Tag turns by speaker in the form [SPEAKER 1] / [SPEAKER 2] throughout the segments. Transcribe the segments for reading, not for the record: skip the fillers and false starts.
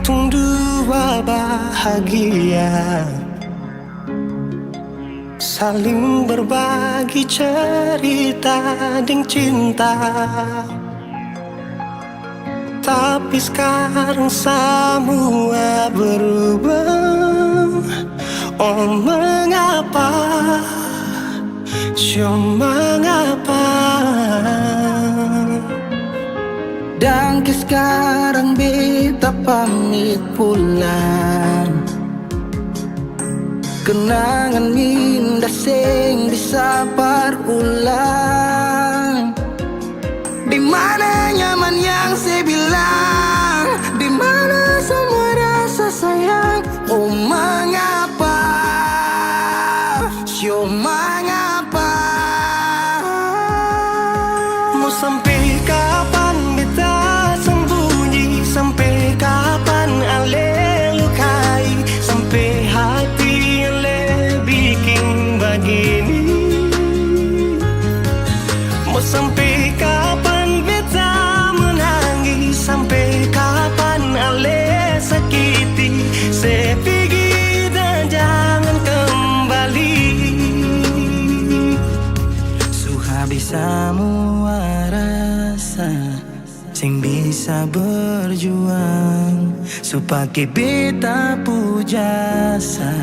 [SPEAKER 1] tung dua bahagia, saling berbagi cerita dan cinta. Tapi sekarang semua berubah. Oh mengapa, mengapa?
[SPEAKER 2] Dan sekarang beta pamit pulang. Kenangan indah sing bisa berulang. Di mana nyaman yang saya bilang, di mana semua rasa sayang. Oh mengapa, mengapa?
[SPEAKER 1] Mau sampai kapan beta sembunyi? Sampai kapan ale lukai? Sampai hati ale bikin begini? Mau sampai kapan beta menangis? Sampai kapan ale sakiti? Saya pergi dan jangan kembali. Suhabis semua rasa sing bisa berjuang, supaya beta pujasa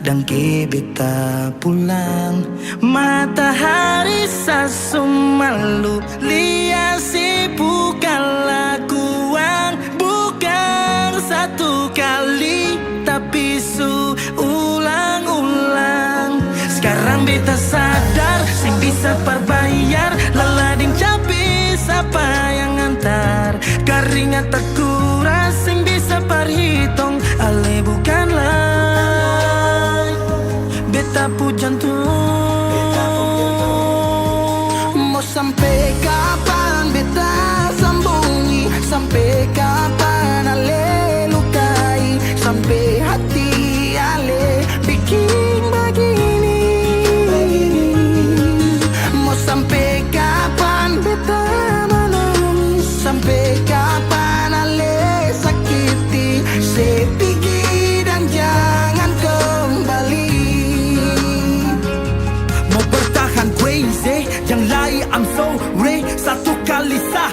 [SPEAKER 1] dan ke beta pulang. Matahari sasumalu liasi bukan lakuan, bukan satu kali tapi ulang-ulang. Sekarang beta sadar sing bisa perbayar lalading capis apa yang antar. Keringat terkuras sing bisa perhitung ale bukanlah beta pu jantung.
[SPEAKER 2] Mau sampai kapan beta sembunyi? Sampai kapan ale lukai? Sampai hati ale bikin begini? Mau sampai kapan beta menangis? Sampai kapan ale sakiti? Saya pergi dan jangan kembali. Mau bertahan crazy, yang lain I'm sorry. Satu kali sah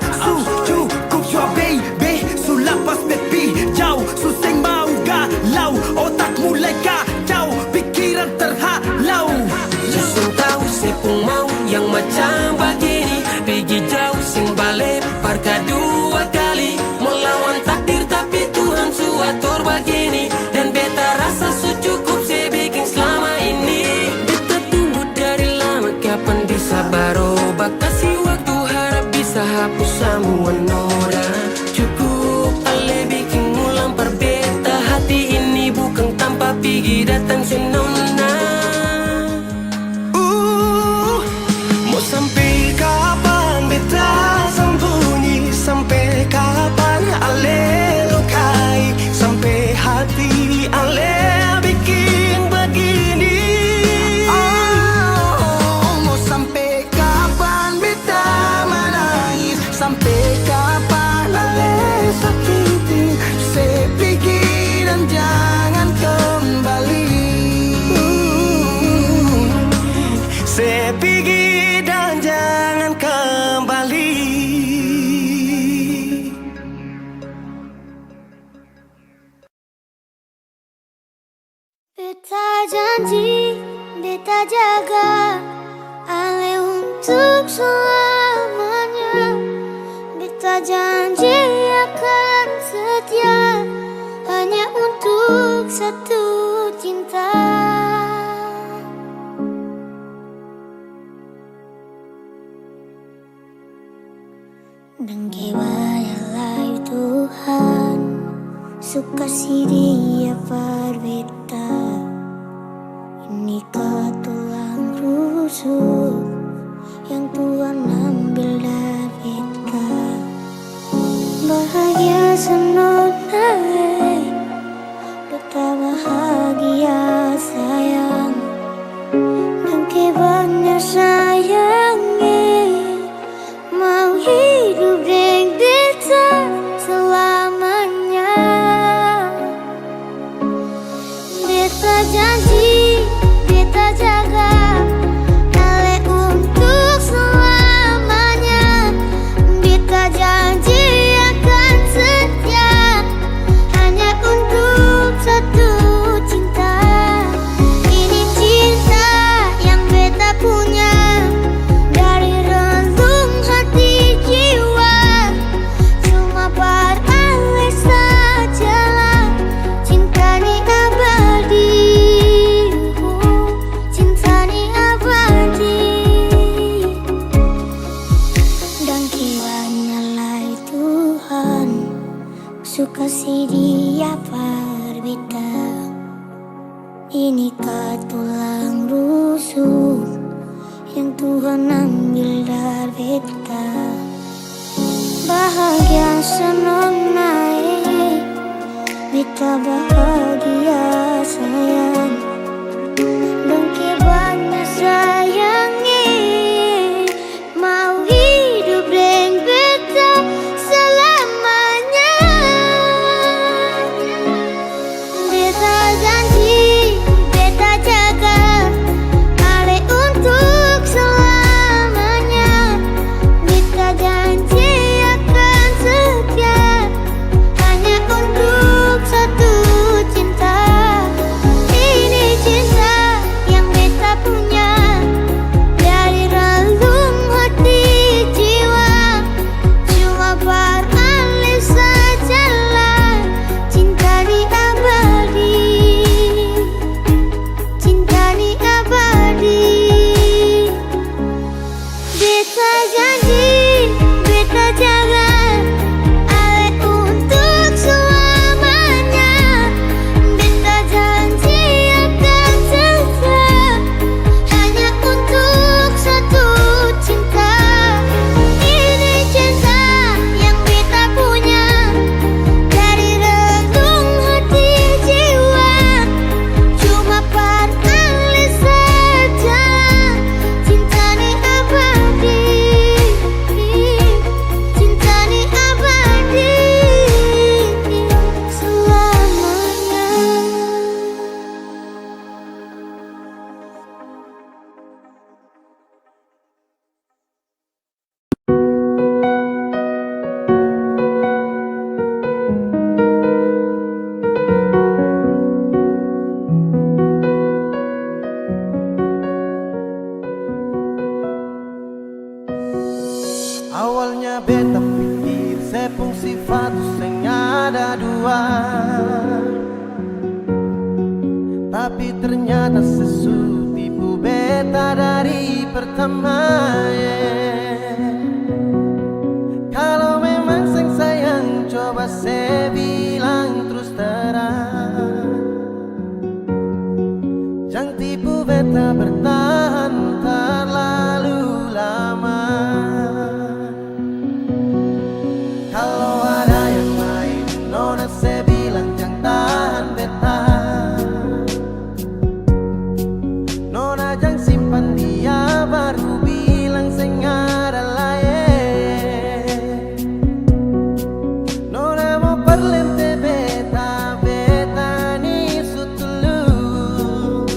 [SPEAKER 2] cukup jua baby. Sulapas bepi jauh, suseng mau galau. Otak mulai kacau, pikiran terhalau.
[SPEAKER 3] Susung tahu sepung mau yang macam begini. Pergi jauh sing balik parka dua kali. Melawan takdir tapi Tuhan suatur begini. Dan beta rasa cukup saya bikin selama ini. Beta tunggu dari lama kapan bisa berubah. Kasih waktu harap bisa hapus semua noda. Cukup ale bikin ulang perbeta. Hati ini bukan tanpa pergi datang senona.
[SPEAKER 1] Mau sampai kapan beta sembunyi? Sampai kapan ale lukai? Sampai hati ale bikin begini?
[SPEAKER 2] Mau sampai kapan beta menangis? Sampai kapan ale sakiti? Saya pergi dan jangan kembali.
[SPEAKER 1] Saya pergi dan jangan kembali.
[SPEAKER 4] Beta janji, beta jaga ale untuk selamanya. Beta janji akan setia hanya untuk satu cinta. Dan kewayalah Tuhan suka si dia berbeda. Ini tulang rusuk yang Tuhan ambil dari kita. Bahagia senonai, beta bahagia sayang. Dan kebanyak sayangi mau hidup dengan beta selamanya. suka si dia berbeda. Inikah tulang rusuk yang Tuhan ambil dari beta. Bahagia senang naik, beta bahagia sayang. Dengki banyak sayangi, mau hidup dengan beta selamanya. Beta janji, beta jaga Ale untuk selamanya. Beta janji akan setia hanya untuk satu cinta. Ini cinta yang beta punya dari relung hati jiwa. Cuma beralih sajalah cinta di abadi, cinta di abadi. Beta janji, beta jaga Ale untuk selamanya. Beta janji akan setia hanya untuk satu cinta. Ini cinta yang beta punya dari relung hati jiwa. Cuma beralih saja cinta ni abadi, cinta ni abadi selamanya.
[SPEAKER 1] Awalnya beta pikir sepung sifat sing ada dua, tapi ternyata sesu tipu beta dari pertama. Kalau memang sing sayang coba saya bilang terus terang. Jangan tipu beta bertahan terlalu lama. Kalau ada yang lain, nona saya bilang jangan tahan beta. Nona jangan simpan dia baru bilang sing ada lain. Nona mau perlente beta, beta ni sutulus.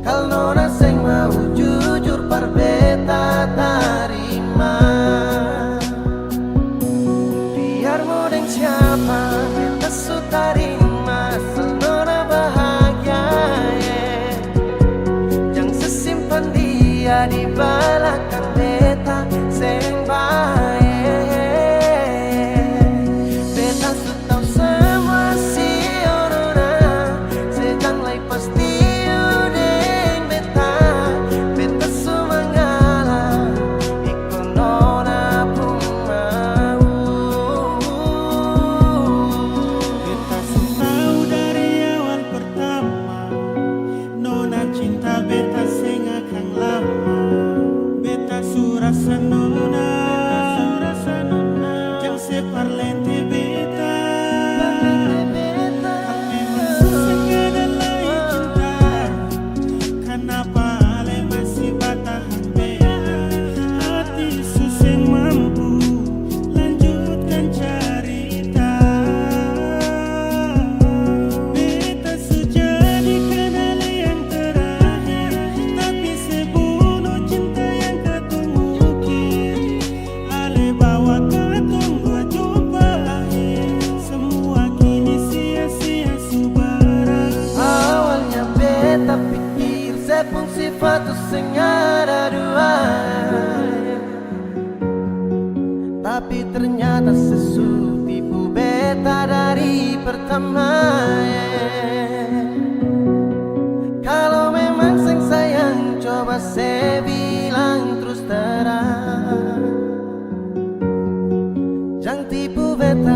[SPEAKER 1] Kalau nona sing mau jujur par beta tarima. Biar mau dengan siapa beta su tarima, asal nona bahagia. Jangan sesimpan dia di belakang beta sing baik. Beta su tahu semua si nona, sedang lai pasti udeng beta. Beta su mengalah, ikut nona pun mau.
[SPEAKER 2] Beta su tahu dari awal pertama, nona cinta beta sing akan lama. Beta su rasa nona, jangan separlente beta. Memang susah kedalai cinta, kenapa ale masih bertahan beta? Hati susah mampu lanjutkan cerita. Beta su jadi kedalai yang terakhir, tapi sebunuh cinta yang ketumukir. Ale bawa katong dua jumpa akhir, semua kini sia-sia su berakhir.
[SPEAKER 1] Awalnya beta pikir sepung sifat sing ada dua, tapi ternyata sesu tipu beta dari pertama. Kalau memang sing sayang coba saya bilang terus terang. Jangan tipu beta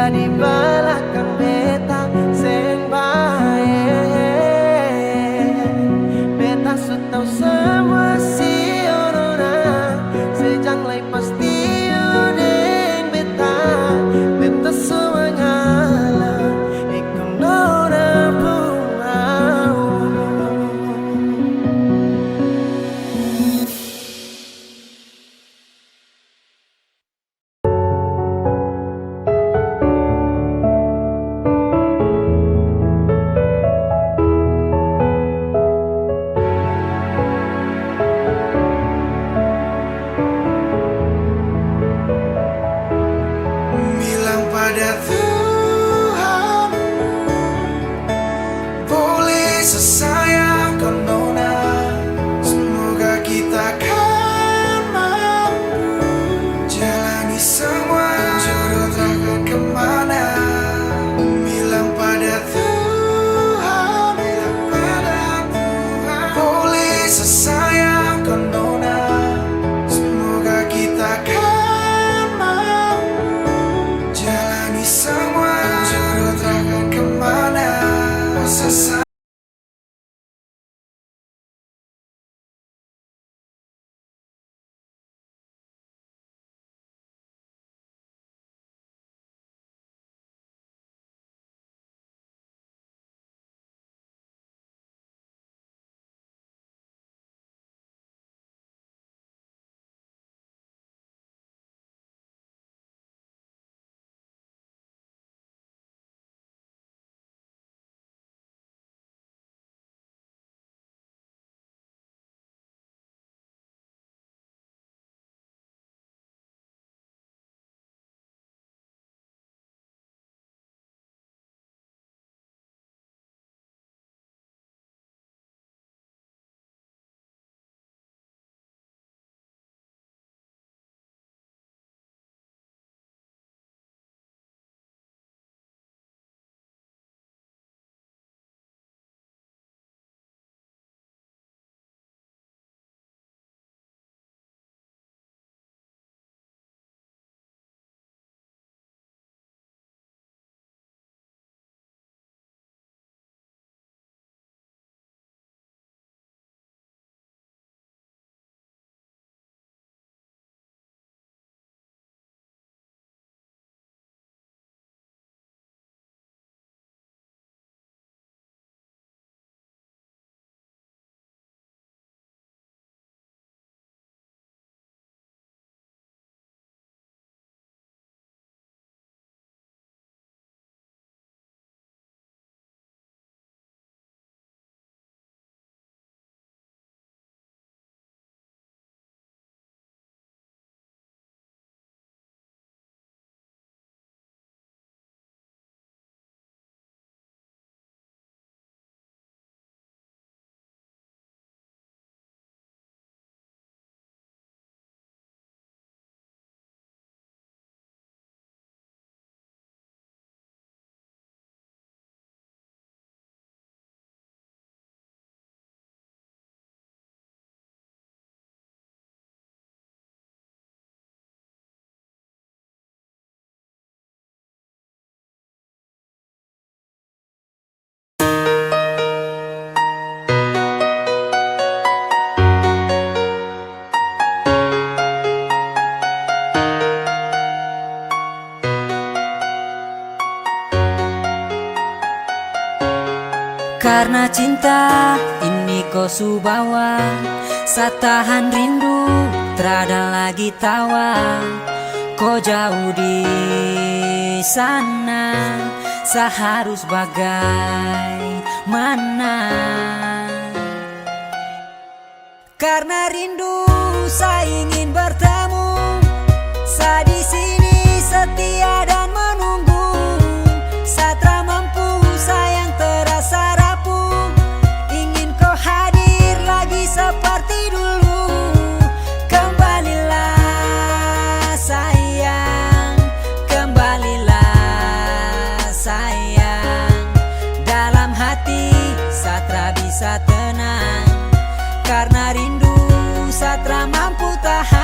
[SPEAKER 1] di belakang beta seng bae. Beta su tau semua si orona, sejang lai pasti udeng beta. Beta semuanya ikut nona pumau.
[SPEAKER 2] Bilang pada Tuhan, boleh sesayang kau nona, semoga kita kan mampu jalani semua jodoh takkan kemana. Bilang pada Tuhan, boleh sesayang kau nona, semoga kita kan mampu jalani semua jodoh takkan kemana. Sesayang
[SPEAKER 5] Karena cinta ini kau subawa, satahan rindu terada lagi tawa. Kau jauh di sana, seharus bagaimana? Karena rindu saya ingin bertemu, saya di sini setia dan menunggu. Satra mampu sayang terasa rapuh, ingin kau hadir lagi seperti dulu. Kembalilah sayang, kembalilah sayang. Dalam hati Satra bisa tenang, karena rindu Satra mampu tahan.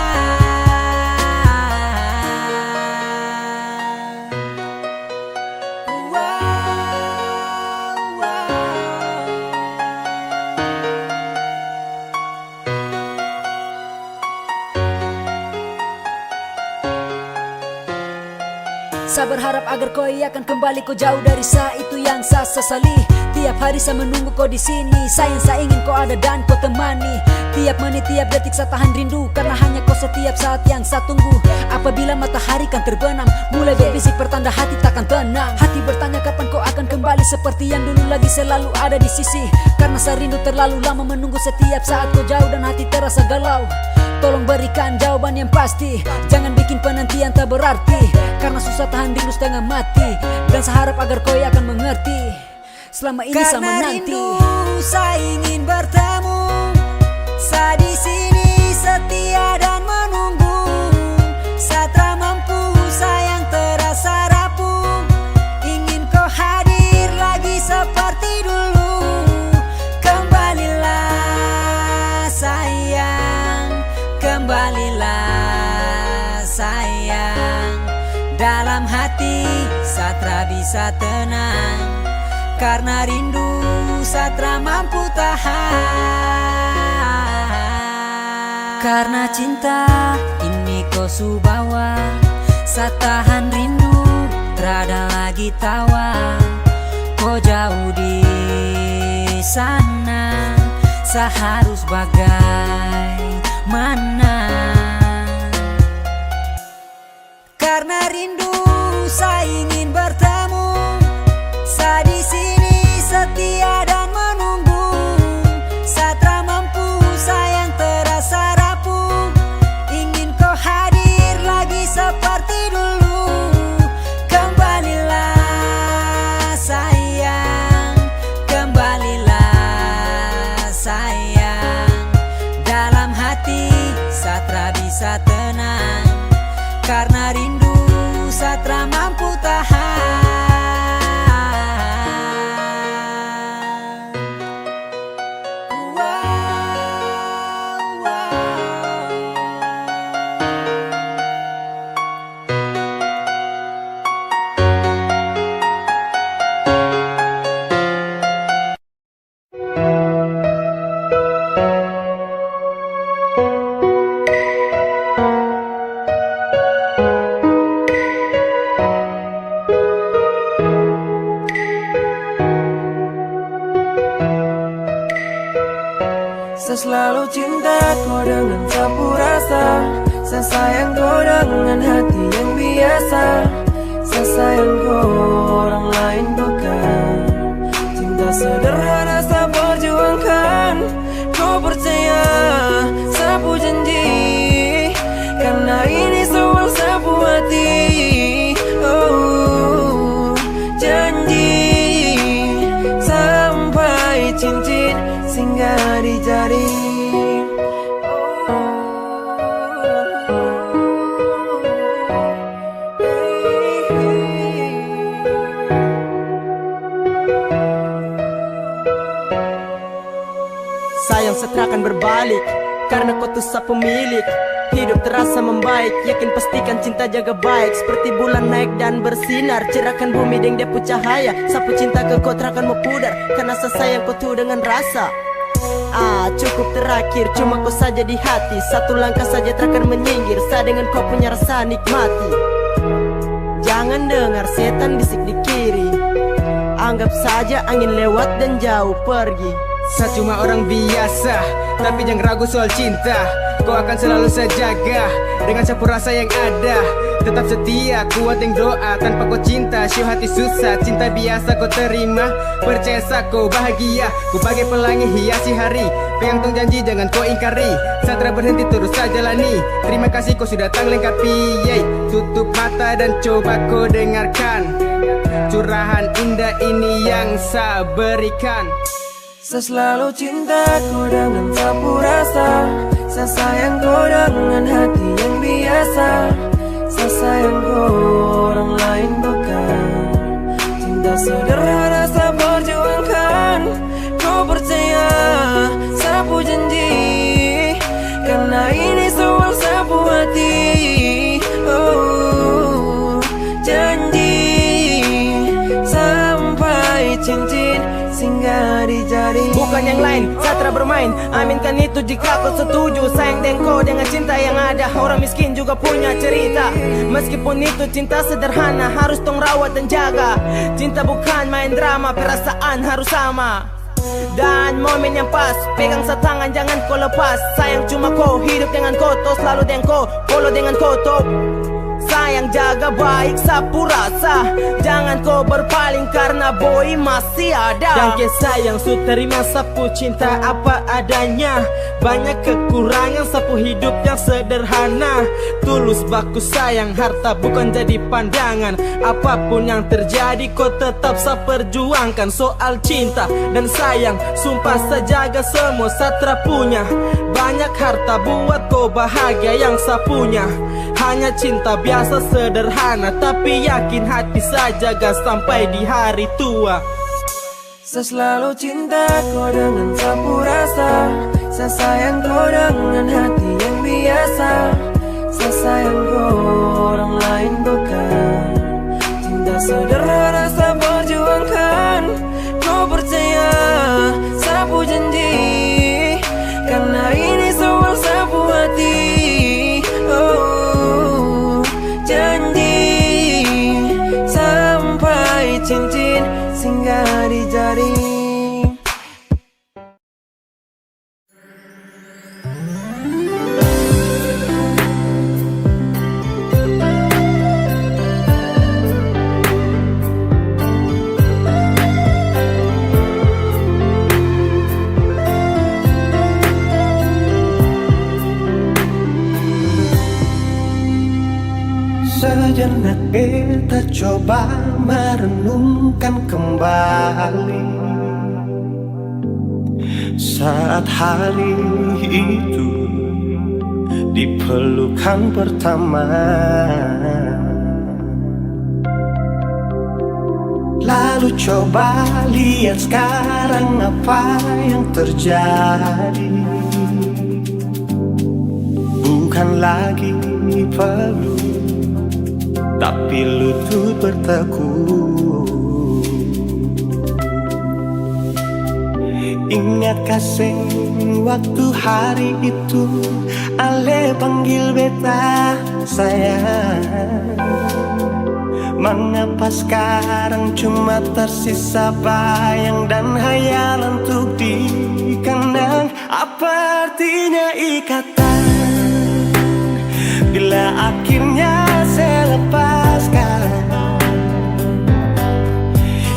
[SPEAKER 5] Sa berharap agar kau akan kembali, kau jauh dari sa, itu yang sa sesali. Tiap hari saya menunggu kau di sini, sayang saya ingin kau ada dan kau temani. Tiap menit, tiap detik saya tahan rindu, karena hanya kau setiap saat yang saya tunggu. Apabila matahari kan terbenam, mulai berbisik pertanda hati takkan tenang. Hati bertanya kapan kau akan kembali, seperti yang dulu lagi selalu ada di sisi. Karena saya rindu terlalu lama menunggu, setiap saat kau jauh dan hati terasa galau. Tolong berikan jawaban yang pasti, jangan bikin penantian tak berarti. Karena susah tahan rindu setengah mati, dan saya harap agar kau akan mengerti. Selama ini saya menanti. Karena rindu saya ingin bertemu, saya di sini setia dan menunggu. Saya tak mampu, sayang terasa rapuh, ingin kau hadir lagi seperti dulu. Kembalilah sayang, kembalilah sayang. Dalam hati Satra bisa tenang, karena rindu Satra mampu tahan. Karena cinta ini kau subawa, saya tahan rindu, terada lagi tawa. Kau jauh di sana, saya harus bagaimana? Karena rindu saya ingin bertemu, saya di sini setia dan menunggu. Saya tak mampu, sayang terasa rapuh, ingin kau hadir lagi seperti dulu. Kembalilah sayang, kembalilah sayang. Dalam hati Satra bisa tenang, karena rindu Satra mampu tahan.
[SPEAKER 1] Saya selalu cinta kau dengan sapu rasa, saya sayang kau dengan hati yang biasa. Saya sayang kau, orang lain bukan. Cinta sederhana saya perjuangkan, kau percaya sapu janji, karena ini soal sapu hati. Oh, janji sampai cincin singgah di jari.
[SPEAKER 6] Sayang Satra akan berbalik, karena kau tuh sa pemilik. Hidup terasa membaik, yakin pastikan cinta jaga baik. Seperti bulan naik dan bersinar, cerahkan bumi dengan dia cahaya. Sapu cinta ke kau terakan mau pudar, karena saya sayang kau tuh dengan rasa. Cukup terakhir, cuma kau saja di hati. Satu langkah saja terakan menyinggir, saya dengan kau punya rasa nikmati. Jangan dengar setan bisik di kiri, anggap saja angin lewat dan jauh pergi.
[SPEAKER 7] Saya cuma orang biasa, tapi jangan ragu soal cinta. Kau akan selalu saya jaga, dengan sapu rasa yang ada. Tetap setia, kuat yang doa, tanpa kau cinta syuh hati susah. Cinta biasa kau terima, percaya kau bahagia. Ku bagai pelangi hiasi hari, pegang tong janji jangan kau ingkari. Satra berhenti terus saya jalani, terima kasih kau sudah datang lengkapi. Tutup mata dan coba kau dengarkan curahan indah ini yang saya berikan.
[SPEAKER 1] Saya selalu cinta kau dengan sapu rasa, saya sayang kau dengan hati yang biasa. Saya sayang kau, orang lain bukan. Cinta sederhana saya perjuangkan, kau percaya sapu janji, karena ini soal sapu hati. Oh, janji sampai cincin singgah di jari.
[SPEAKER 6] Bukan bukan yang lain. Satra bermain, aminkan itu jika kau setuju. Sayang dengko dengan cinta yang ada. Orang miskin juga punya cerita. Meskipun itu cinta sederhana, harus tong rawat dan jaga. Cinta bukan main drama, perasaan harus sama. Dan momen yang pas, pegang setangan jangan kau lepas. Sayang cuma kau, hidup dengan kau, to selalu dengan kau, follow dengan kau, to. Sayang jaga baik sapu rasa, jangan kau berpaling karena boy masih ada. Dan ke sayang su terima sapu cinta apa adanya. Banyak kekurangan sapu hidup yang sederhana. Tulus baku sayang, harta bukan jadi pandangan. Apapun yang terjadi kau tetap sa perjuangkan. Soal cinta dan sayang, sumpah sejaga semua Satra punya. Banyak harta buat kau bahagia yang sa punya. Hanya cinta biasa sederhana, tapi yakin hati saya jaga sampai di hari tua.
[SPEAKER 1] Saya selalu cinta kau dengan sapu rasa. Saya sayang kau dengan hati yang biasa. Saya sayang kau, orang lain bukan. Cinta sederhana saya perjuangkan. Kau percaya, sapu janji. Karena ini soal sapu hati. Oh, janji sampai cincin singgah di jari.
[SPEAKER 8] Sejenak kita coba merenungkan kembali saat hari itu di pelukan pertama. Lalu coba lihat sekarang apa yang terjadi. Bukan lagi peluk, tapi lutut berteguh. Ingat kasih waktu hari itu Ale panggil beta sayang. Mengapa sekarang cuma tersisa bayang dan hayalan untuk dikenang. Apa artinya ikatan bila akhirnya saya lepaskan?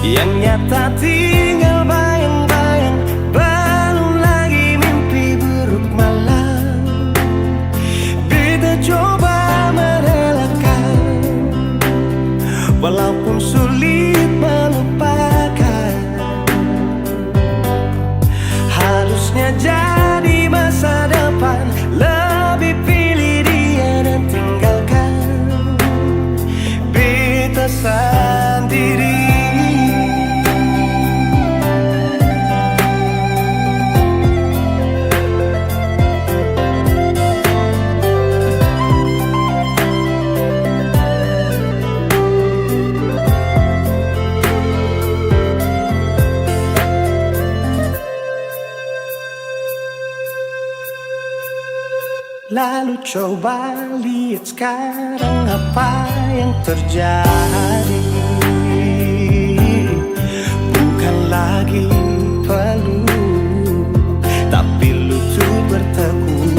[SPEAKER 8] Yang nyata tinggal bayang-bayang, belum lagi mimpi buruk malam. Beta coba merelakan, walaupun sulit melupakan. Harusnya jadi masa depan, lebih pilih dia dan tinggalkan beta sendiri. Lalu coba lihat sekarang apa yang terjadi. Bukan lagi peluk, tapi lutut berteguh.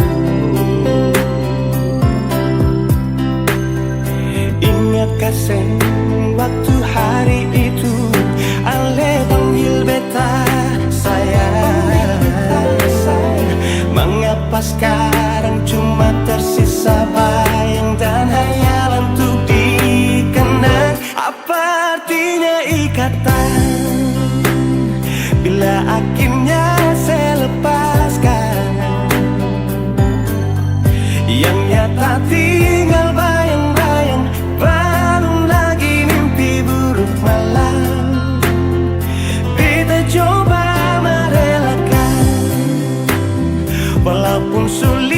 [SPEAKER 8] Ingat kasih waktu hari itu Ale panggil beta sayang. Mengapa sekarang cuma tersisa bayang dan hayalan untuk dikenang. Apa artinya ikatan bila akhirnya saya lepaskan. Yang nyata tinggal bayang-bayang, belum lagi mimpi buruk malam. Beta coba merelakan, walaupun sulit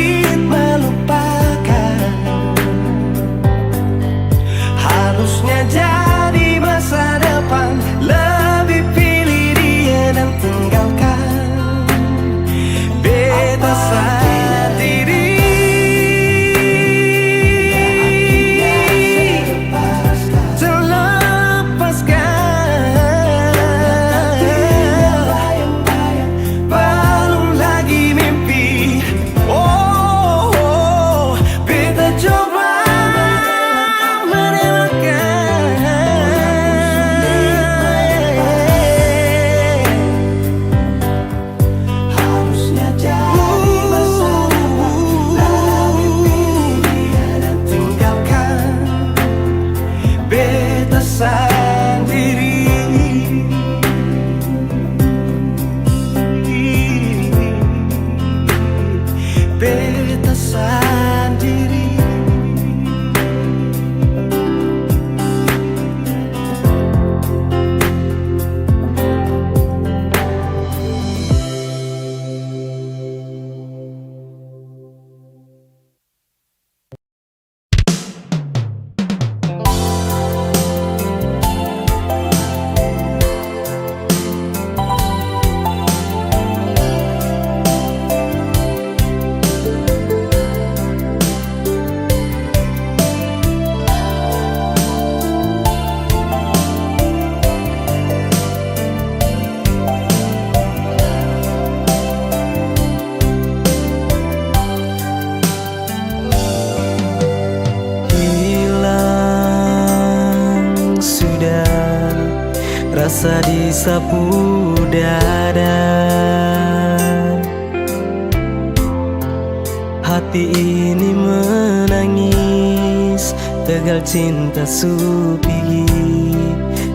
[SPEAKER 1] rasa di sapu dada. Hati ini menangis, tegal cinta supigi,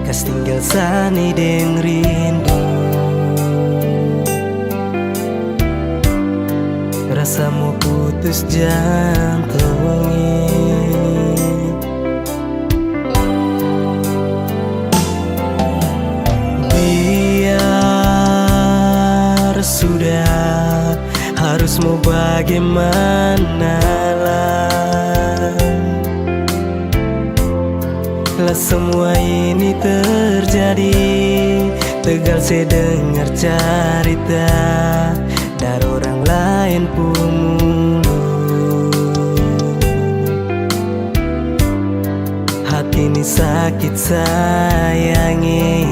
[SPEAKER 1] kas tinggal sani deng rindu. Rasamu putus jantungnya. Biar sudah, harus mau bagaimana lah. Lah semua ini terjadi, tegal saya dengar cerita dari orang lain pun mulu. Hati ini sakit sayangi,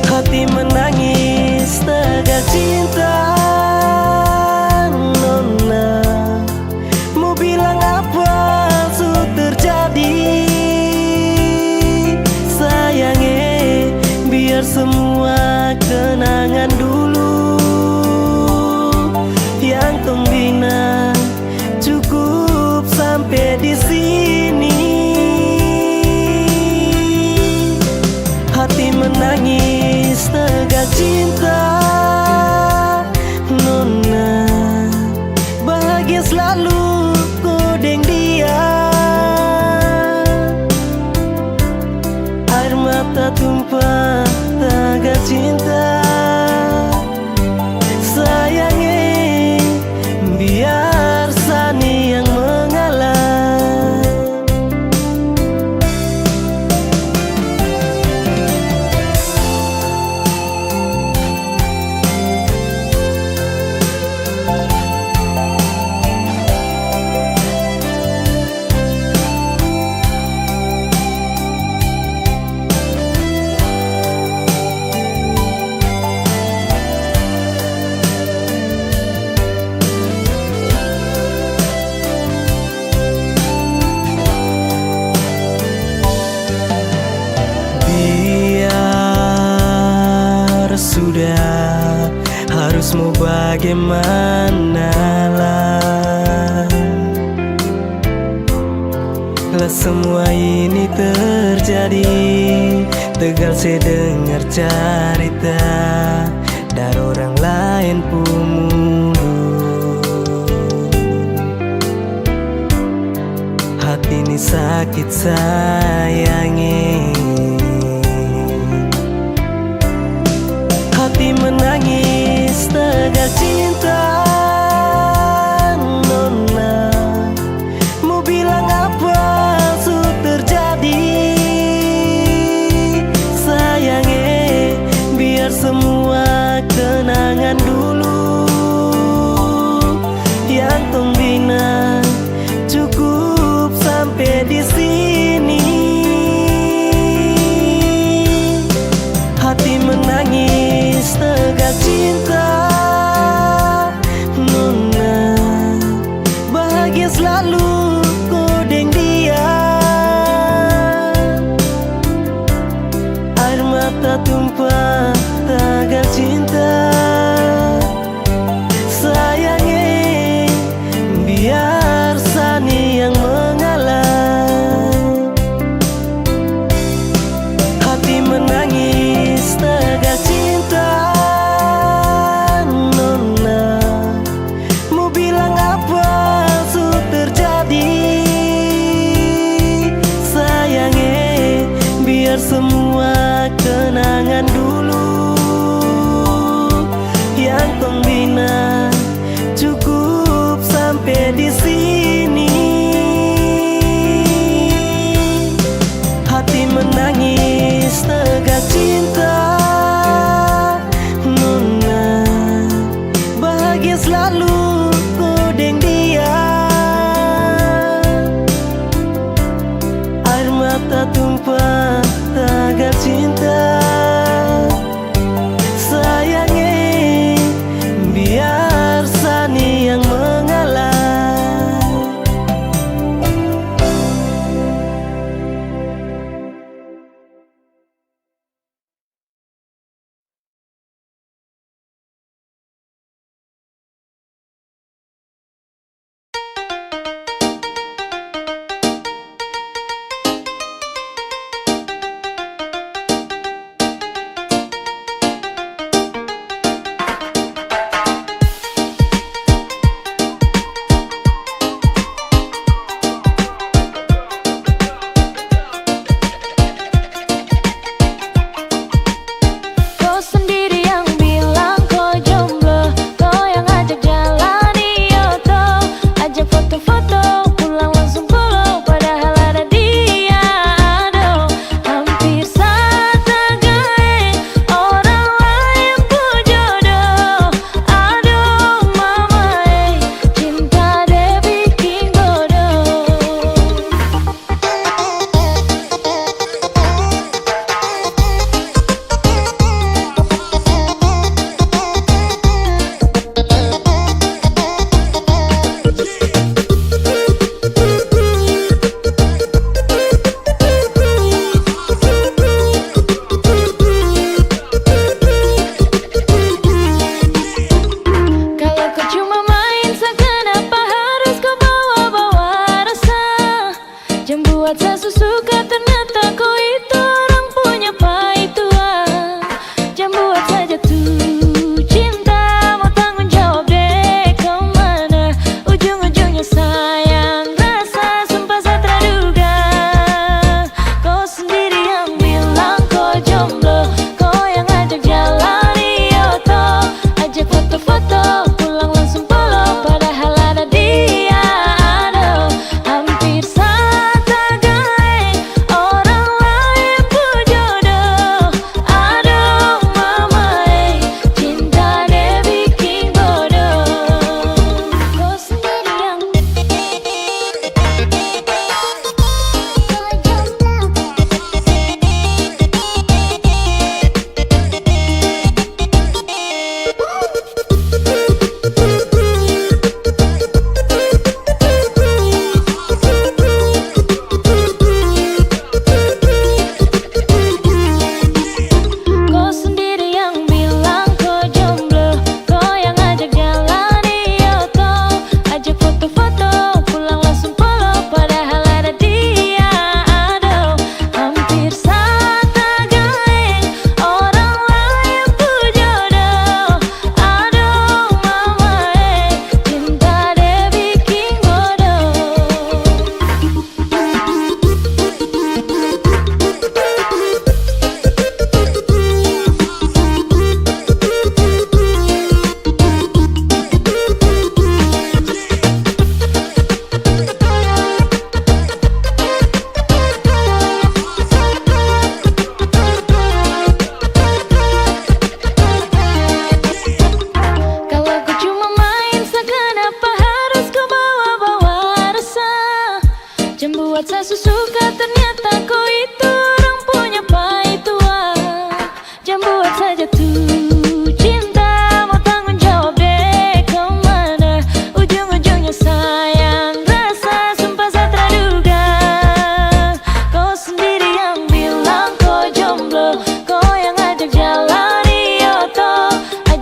[SPEAKER 1] hati menangis tegal cinta. Nona mau bilang apa su terjadi, sayangnya biar semua kenangan dulu yang tong bina cukup sampai di sini. Hati menangis tegal cinta. Nona bahagia selalu kodeng dia. Air mata tumpah tegal cinta. Sayangnya biar sani yang mengalah. Sudah, harus mau bagaimana lah. Lah semua ini terjadi, tegal saya dengar cerita dari orang lain pun mulu. Hati ini sakit sayangi, hati menangis tegal cinta. Nona mau bilang apa su terjadi, sayangnya biar semua kenangan dulu yang tong bina cukup sampai di sini. Hati menangis tegal cinta. Nona bahagia selalu kodeng dia. Air mata tumpah tegal cinta. Sayangnya biar sani yang mengalah. Hati menangis tegal cinta. Nona mau bilang apa su terjadi, sayangnya biar semua kenangan dulu yang tong bina cukup sampai di sini. Hati menangis tegal cinta. Nona bahagia selalu kodeng dia. Air mata tumpah tegal cinta. Sayangnya biar sani yang mengalah.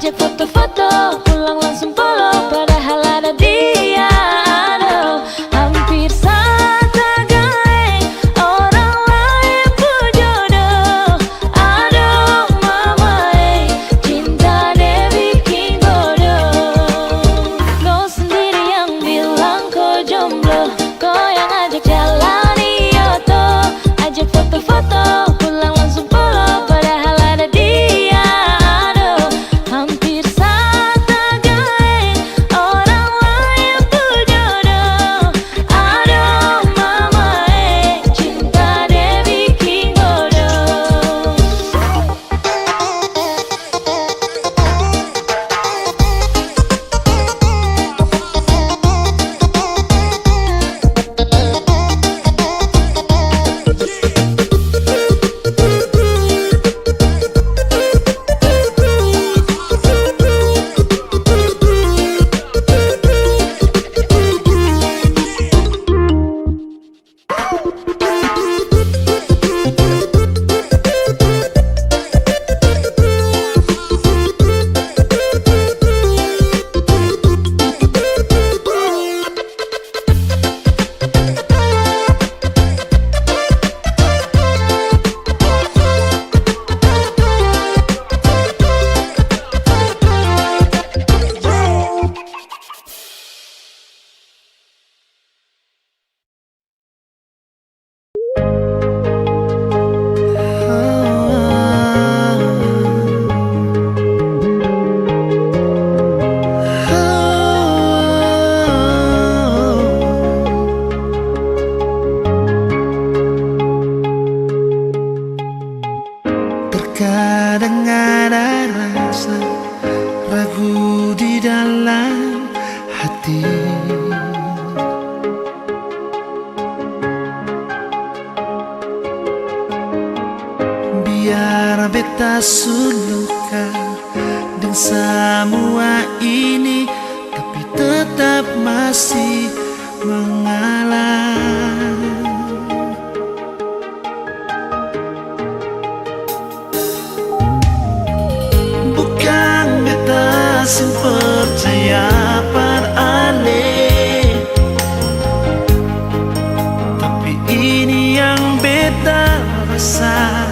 [SPEAKER 4] ajak foto-foto, pulang langsung polo, padahal ada dia. Aduh, hampir saja gaeng, orang lain berjodoh. Aduh mama cinta dia bikin bodoh. Kau sendiri yang bilang kau jomblo, kau yang ajak jalani oto, ajak foto-foto, pulang langsung polo, padahal ada dia. Aduh, hampir saja gaeng, orang lain berjodoh. Aduh mama cinta dia bikin bodoh.
[SPEAKER 8] Terkadang ada rasa ragu di dalam hati. Biar beta suluka dan semua ini, tapi tetap masih mengalah. Bukan beta sing percaya pada aneh, tapi ini yang beta rasa.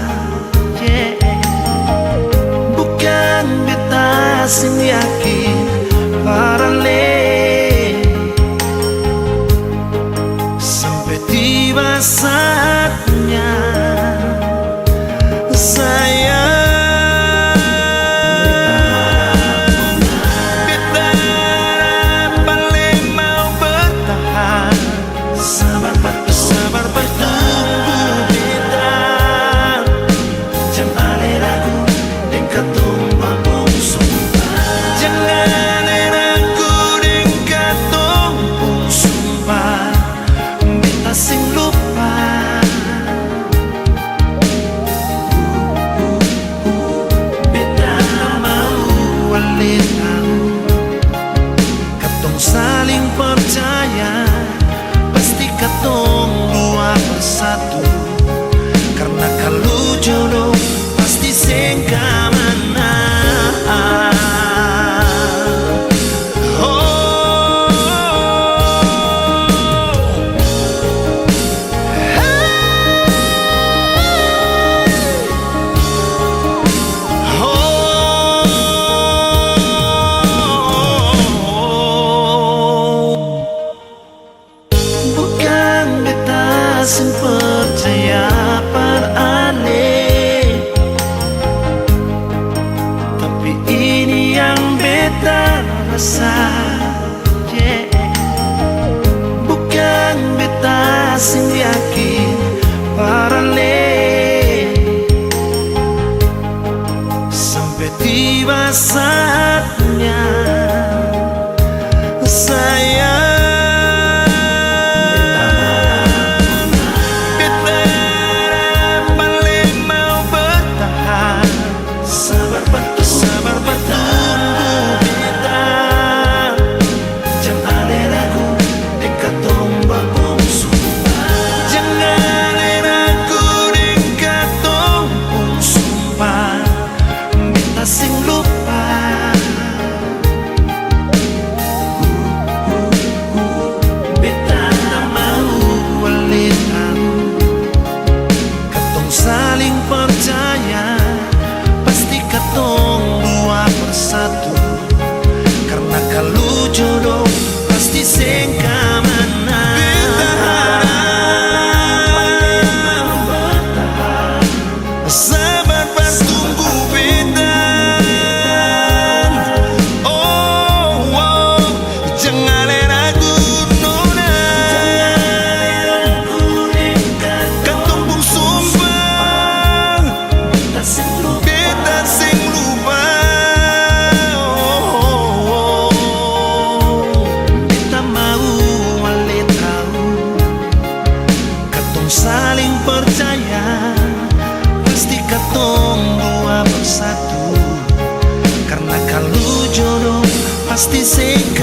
[SPEAKER 8] Bukan beta sing yakin para le, sampai tiba saatnya saya saling percaya, pasti katong dua bersatu. Karena kalau jodoh pasti sengkamana. Sing percaya pada aneh, tapi ini yang beta rasa. Bukan beta sing yakin para le, sampai tiba saatnya saya sing lupa. pasti sing